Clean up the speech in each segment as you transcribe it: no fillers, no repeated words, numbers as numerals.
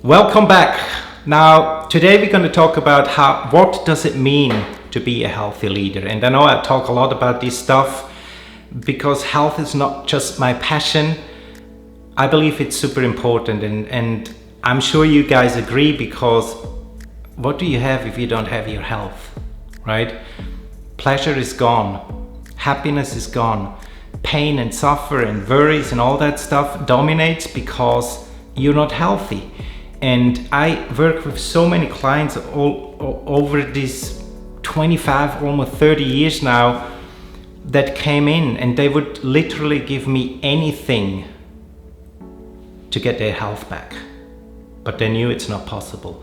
Welcome back. Now, today we're going to talk about what does it mean to be a healthy leader. And I know I talk a lot about this stuff because health is not just my passion. I believe it's super important, and I'm sure you guys agree, because what do you have if you don't have your health, right? Pleasure is gone, happiness is gone, pain and suffer and worries and all that stuff dominates because you're not healthy. And I work with so many clients all over these 25, almost 30 years now, that came in and they would literally give me anything to get their health back, but they knew it's not possible.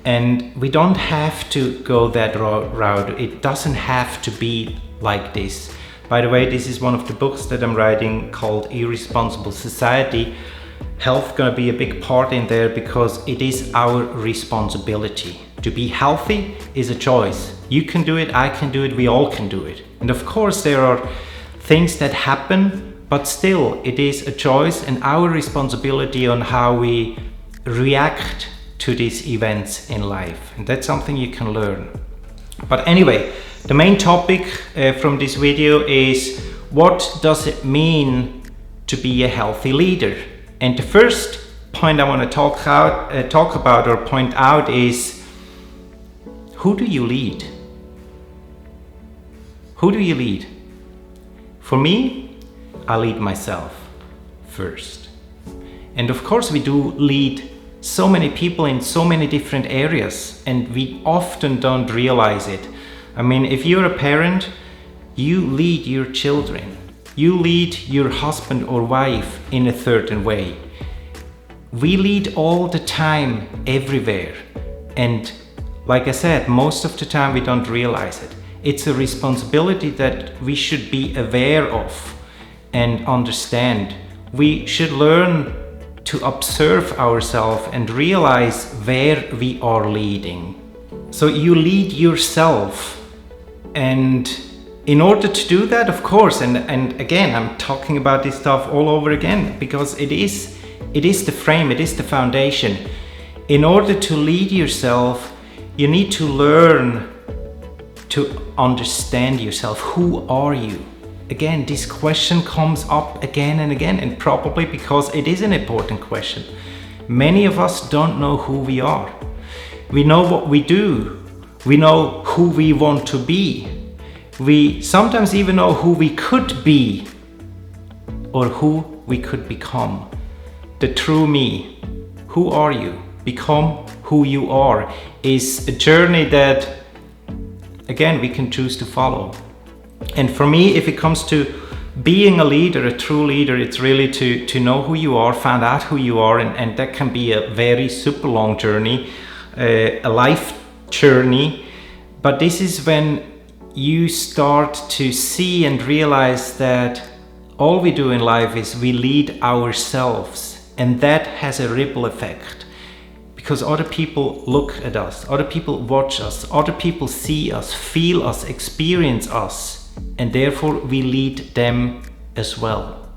And we don't have to go that route. It doesn't have to be like this. By the way, this is one of the books that I'm writing called Irresponsible Society. Health gonna be a big part in there because it is our responsibility. To be healthy is a choice. You can do it, I can do it, we all can do it. And of course there are things that happen, but still it is a choice and our responsibility on how we react to these events in life. And that's something you can learn. But anyway, the main topic from this video is, what does it mean to be a healthy leader? And the first point I want to talk about or point out is, who do you lead? Who do you lead? For me, I lead myself first. And of course we do lead so many people in so many different areas, and we often don't realize it. I mean, if you're a parent, you lead your children. You lead your husband or wife in a certain way. We lead all the time, everywhere. And like I said, most of the time we don't realize it. It's a responsibility that we should be aware of and understand. We should learn to observe ourselves and realize where we are leading. So you lead yourself. And in order to do that, of course, and again, I'm talking about this stuff all over again, because it is the frame, it is the foundation. In order to lead yourself, you need to learn to understand yourself. Who are you? Again, this question comes up again and again, and probably because it is an important question. Many of us don't know who we are. We know what we do. We know who we want to be. We sometimes even know who we could be or who we could become. The true me. Who are you? Become who you are is a journey that, again, we can choose to follow. And for me, if it comes to being a leader, a true leader, it's really to know who you are, find out who you are, and that can be a very super long journey, a life journey. But this is when you start to see and realize that all we do in life is we lead ourselves, and that has a ripple effect. Because other people look at us, other people watch us, other people see us, feel us, experience us, and therefore we lead them as well.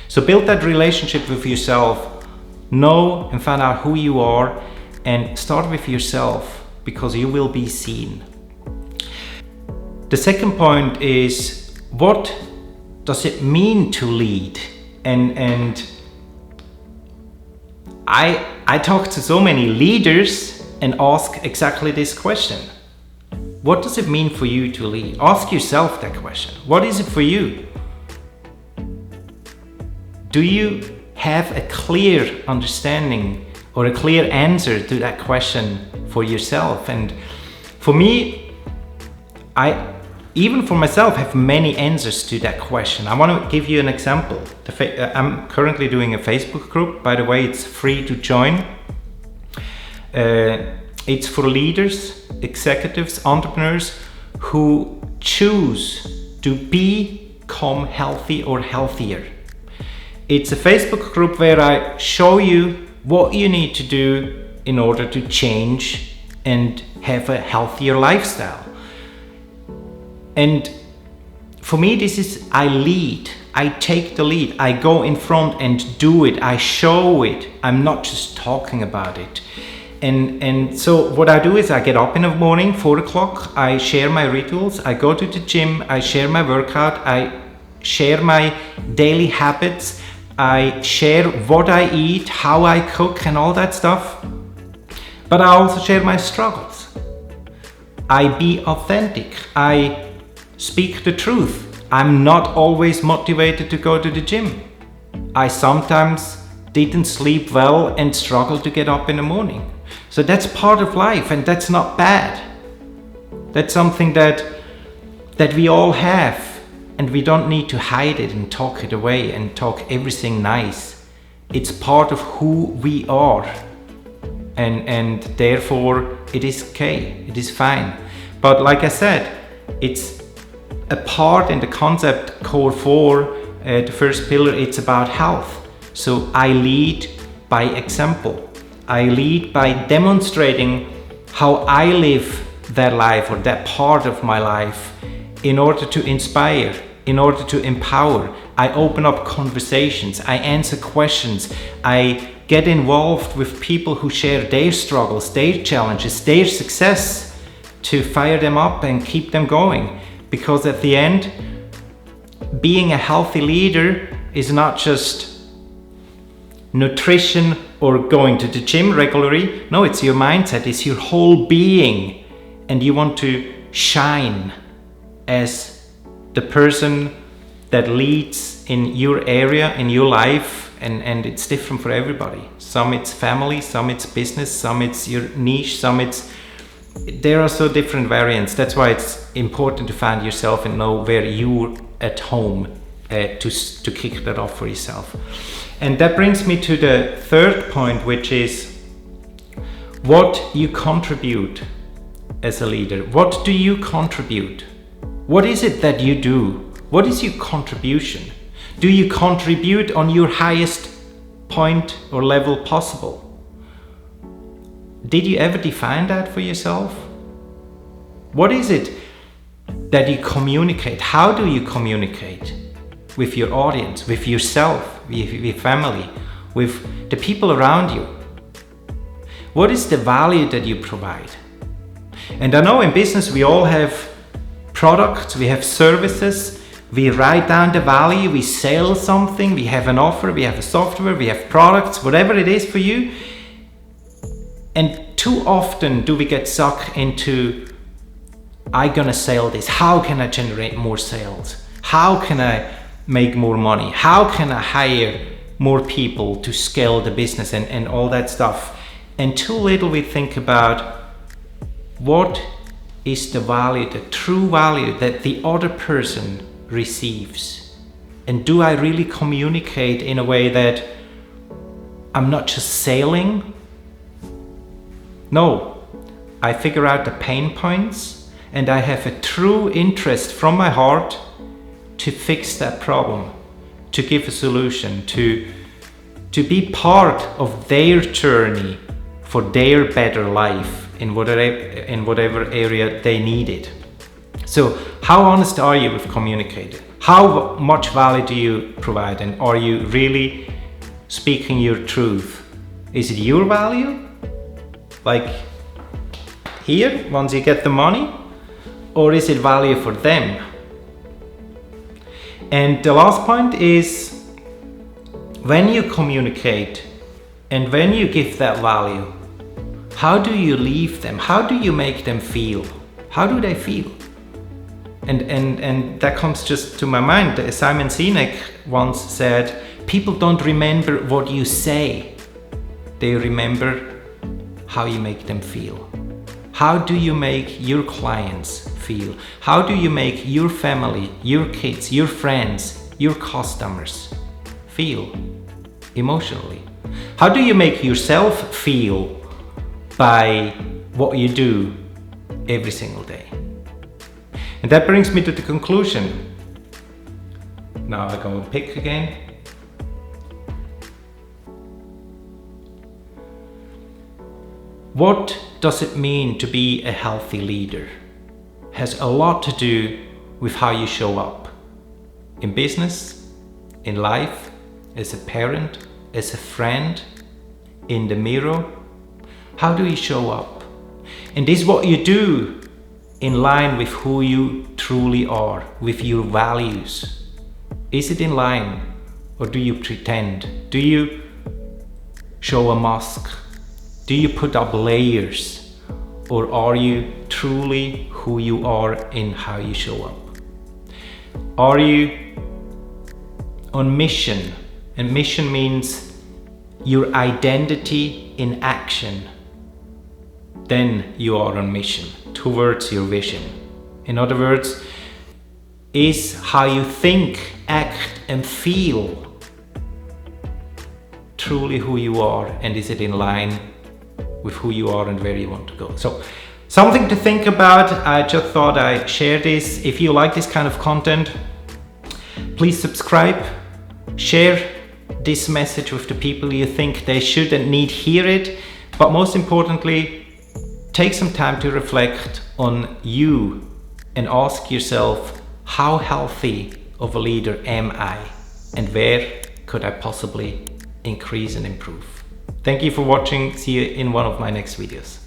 So build that relationship with yourself, know and find out who you are, and start with yourself, because you will be seen. The second point is, what does it mean to lead? And I talk to so many leaders and ask exactly this question. What does it mean for you to lead? Ask yourself that question. What is it for you? Do you have a clear understanding or a clear answer to that question for yourself? And for me, even for myself, have many answers to that question. I want to give you an example. I'm currently doing a Facebook group. By the way, it's free to join. It's for leaders, executives, entrepreneurs who choose to become healthy or healthier. It's a Facebook group where I show you what you need to do in order to change and have a healthier lifestyle. And For me, this is, I lead. I take the lead. I go in front and do it. I show it. I'm not just talking about it. And so what I do is I get up in the morning, 4 o'clock. I share my rituals. I go to the gym. I share my workout. I share my daily habits. I share what I eat, how I cook, and all that stuff. But I also share my struggles. I be authentic. I speak the truth. I'm not always motivated to go to the gym. I sometimes didn't sleep well and struggle to get up in the morning. So that's part of life, and that's not bad. That's something that we all have, and we don't need to hide it and talk it away and talk everything nice. It's part of who we are, and therefore it is okay, it is fine. But like I said, it's a part in the concept core 4, the first pillar, it's about health. So I lead by example. I lead by demonstrating how I live that life or that part of my life in order to inspire, in order to empower. I open up conversations, I answer questions, I get involved with people who share their struggles, their challenges, their success, to fire them up and keep them going. Because at the end, being a healthy leader is not just nutrition or going to the gym regularly. No, it's your mindset, it's your whole being. And you want to shine as the person that leads in your area, in your life. And it's different for everybody. Some it's family, some it's business, some it's your niche, there are so different variants. That's why it's important to find yourself and know where you're at home to kick that off for yourself. And that brings me to the third point, which is what you contribute as a leader. What do you contribute? What is it that you do? What is your contribution? Do you contribute on your highest point or level possible? Did you ever define that for yourself? What is it that you communicate? How do you communicate with your audience, with yourself, with family, with the people around you? What is the value that you provide? And I know in business we all have products, we have services, we write down the value, we sell something, we have an offer, we have a software, we have products, whatever it is for you. And too often do we get sucked into, I'm gonna sell this. How can I generate more sales? How can I make more money? How can I hire more people to scale the business and all that stuff? And too little we think about what is the value, the true value that the other person receives. And do I really communicate in a way that I'm not just selling? No, I figure out the pain points and I have a true interest from my heart to fix that problem, to give a solution, to be part of their journey for their better life in whatever area they need it. So how honest are you with communicating? How much value do you provide, and are you really speaking your truth? Is it your value? Like here, once you get the money, or is it value for them? And the last point is, when you communicate and when you give that value, how do you leave them? How do you make them feel? How do they feel? And that comes just to my mind. Simon Sinek once said, people don't remember what you say, they remember how you make them feel. How do you make your clients feel? How do you make your family, your kids, your friends, your customers feel emotionally? How do you make yourself feel by what you do every single day? And that brings me to the conclusion. Now I go pick again. What does it mean to be a healthy leader? Has a lot to do with how you show up. in business, in life, as a parent, as a friend, in the mirror? How do you show up? And is what you do in line with who you truly are, with your values? Is it in line, or do you pretend? Do you show a mask? Do you put up layers? Or are you truly who you are in how you show up? Are you on mission? And mission means your identity in action. Then you are on mission towards your vision. In other words, is how you think, act and feel truly who you are, and is it in line with who you are and where you want to go? So something to think about. I just thought I'd share this. If you like this kind of content, please subscribe, share this message with the people you think they should and need hear it. But most importantly, take some time to reflect on you and ask yourself, how healthy of a leader am I? And where could I possibly increase and improve? Thank you for watching. See you in one of my next videos.